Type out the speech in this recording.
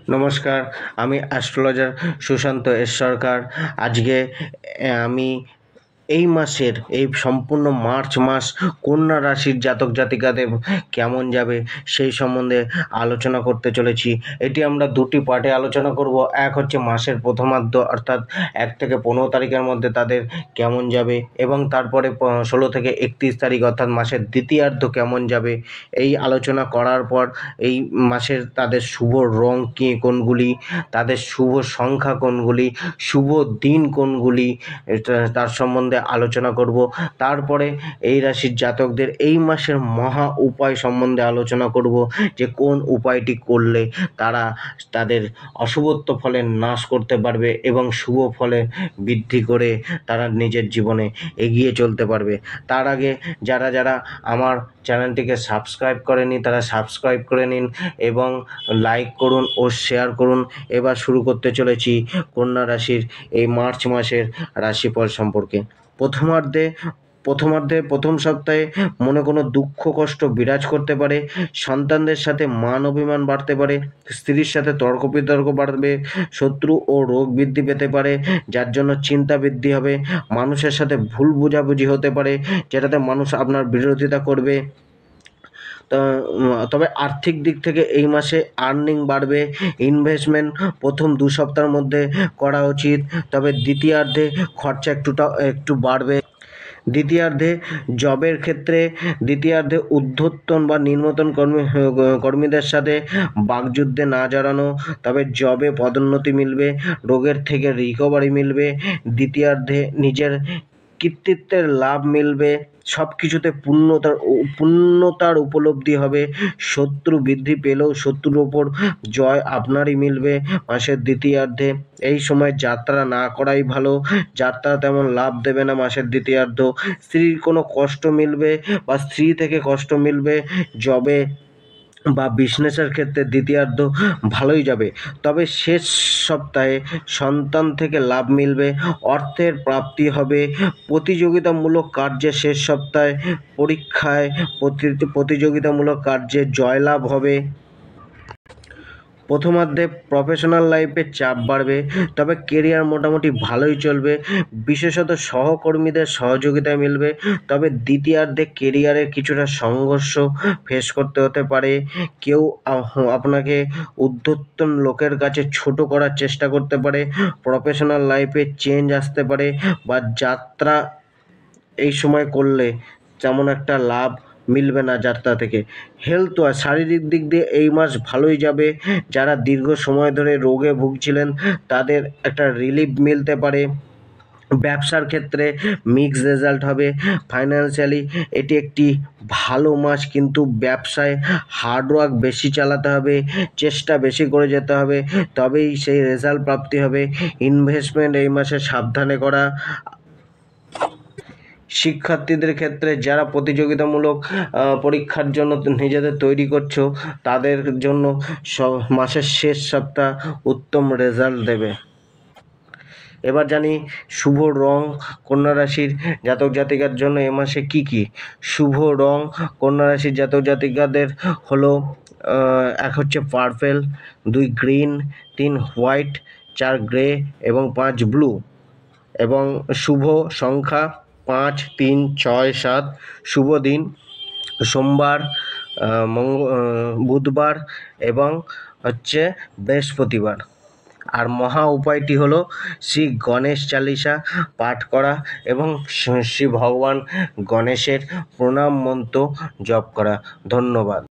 নমস্কার, আমি astrologer Sushant S সরকার। আজকে আমি এই মাসের এই সম্পূর্ণ মার্চ মাস কন্যা রাশির জাতক জাতিকাদের কেমন যাবে সেই সম্বন্ধে আলোচনা করতে চলেছি। এটি আমরা দুটি পার্টে আলোচনা করব। এক হচ্ছে মাসের প্রথমার্ধ অর্থাৎ 1 থেকে 15 তারিখের মধ্যে তাদের কেমন যাবে, এবং তারপরে 16 থেকে 31 তারিখ অর্থাৎ মাসের দ্বিতীয়ার্ধ কেমন যাবে। এই আলোচনা করার পর এই মাসের তাদের শুভ রং কী কোনগুলি, তাদের শুভ সংখ্যা কোনগুলি, শুভ দিন কোনগুলি, তার সম্বন্ধে আলোচনা করব। তারপরে এই রাশির জাতকদের এই মাসের মহা উপায় সম্বন্ধে আলোচনা করব, যে কোন উপায়টি করলে তারা তাদের অশুভত্ব ফলে নাশ করতে পারবে এবং শুভ ফলে বৃদ্ধি করে তারা নিজের জীবনে এগিয়ে চলতে পারবে। তার আগে যারা যারা আমার চ্যানেলটিকে সাবস্ক্রাইব করেনি তারা সাবস্ক্রাইব করে নিন এবং লাইক করুন ও শেয়ার করুন। এবার শুরু করতে চলেছি কন্যা রাশির এই মার্চ মাসের রাশিফল সম্পর্কে। প্রথম সপ্তাহে মনে কোনো দুঃখ কষ্ট বিরাজ করতে পারে, সন্তানদের সাথে মান অভিমান বাড়তে পারে, স্ত্রীর সাথে তর্ক বিতর্ক বাড়বে, শত্রু ও রোগ বৃদ্ধি পেতে পারে, যার জন্য চিন্তা বৃদ্ধি হবে। মানুষের সাথে ভুল বোঝাবুঝি হতে পারে, যেটাতে মানুষ আপনার বিরোধিতা করবে। তবে আর্থিক দিক থেকে এই মাসে আর্নিং বাড়বে। ইনভেস্টমেন্ট প্রথম 2 সপ্তাহের মধ্যে করা উচিত, তবে দ্বিতীয়ার্ধে খরচা একটু বাড়বে। জবের ক্ষেত্রে দ্বিতীয়ার্ধে ঊর্ধ্বতন বা নিম্নতন কর্মীদের সাথে বাকযুদ্ধে না জড়ানো, তবে জবে পদোন্নতি মিলবে, রোগের থেকে রিকভারি মিলবে। দ্বিতীয়ার্ধে নিজের কৃতিত্বের লাভ মিলবে, সব কিছুতে পূর্ণতার উপলব্ধি হবে। শত্রু বৃদ্ধি পেলেও শত্রুর ওপর জয় আপনারই মিলবে মাসের দ্বিতীয়ার্ধে। এই সময় যাত্রা না করাই ভালো, যাত্রা তেমন লাভ দেবে না মাসের দ্বিতীয়ার্ধ। স্ত্রীর কোনো কষ্ট মিলবে বা স্ত্রী থেকে কষ্ট মিলবে। জবে বা বিজনেসের ক্ষেত্রে দ্বিতীয়ার্ধ ভালোই যাবে, তবে শেষ সপ্তাহে সন্তান থেকে লাভ মিলবে, অর্থের প্রাপ্তি হবে। প্রতিযোগিতামূলক কার্যে শেষ সপ্তাহে পরীক্ষায় প্রতিযোগিতামূলক কার্যে জয়লাভ হবে। প্রথমার্ধে প্রফেশনাল লাইফে চাপ বাড়বে, তবে কেরিয়ার মোটামুটি ভালোই চলবে, বিশেষত সহকর্মীদের সহযোগিতা মিলবে। তবে দ্বিতীয়ার্ধে কেরিয়ারের কিছুটা সংঘর্ষ ফেস করতে হতে পারে। কেউ আপনাকে ঊর্ধ্বতন লোকের কাছে ছোট করার চেষ্টা করতে পারে। প্রফেশনাল লাইফে চেঞ্জ আসতে পারে বা যাত্রা এই সময় করলে তেমন একটা লাভ মিলবে না যাত্রা থেকে। হেলথ ওয়াইজ শারীরিক দিক দিয়ে এই মাস ভালোই যাবে। যারা দীর্ঘ সময় ধরে রোগে ভুগছিলেন তাদের একটা রিলিফ মিলতে পারে। ব্যবসার ক্ষেত্রে মিক্সড রেজাল্ট হবে। ফাইন্যান্সিয়ালি এটি একটি ভালো মাস, কিন্তু ব্যবসায় হার্ডওয়ার্ক বেশি চালাতে হবে, চেষ্টা বেশি করে যেতে হবে, তবেই সেই রেজাল্ট প্রাপ্তি হবে। ইনভেস্টমেন্ট এই মাসে সাবধানে করা। শিক্ষার্থীদের ক্ষেত্রে যারা প্রতিযোগিতামূলক পরীক্ষার জন্য নিজেদের তৈরি করছো তাদের জন্য মাসের শেষ সপ্তাহ উত্তম রেজাল্ট দেবে। এবার জানি শুভ রং কন্যা রাশির জাতক জাতিকার জন্য এ মাসে কী কী। শুভ রং কন্যা রাশির জাতক জাতিকাদের হলো 1 হচ্ছে পার্পেল, 2 গ্রিন, 3 হোয়াইট, 4 গ্রে এবং 5 ব্লু। এবং শুভ সংখ্যা 5, 3, 6, 7। শুভ দিন সোমবার, বুধবার এবং হচ্ছে বৃহস্পতিবার। আর মহা উপায়টি হলো শ্রী গণেশ চালিসা পাঠ করা এবং শ্রী ভগবান গণেশের প্রণাম মন্ত্র জপ করা। ধন্যবাদ।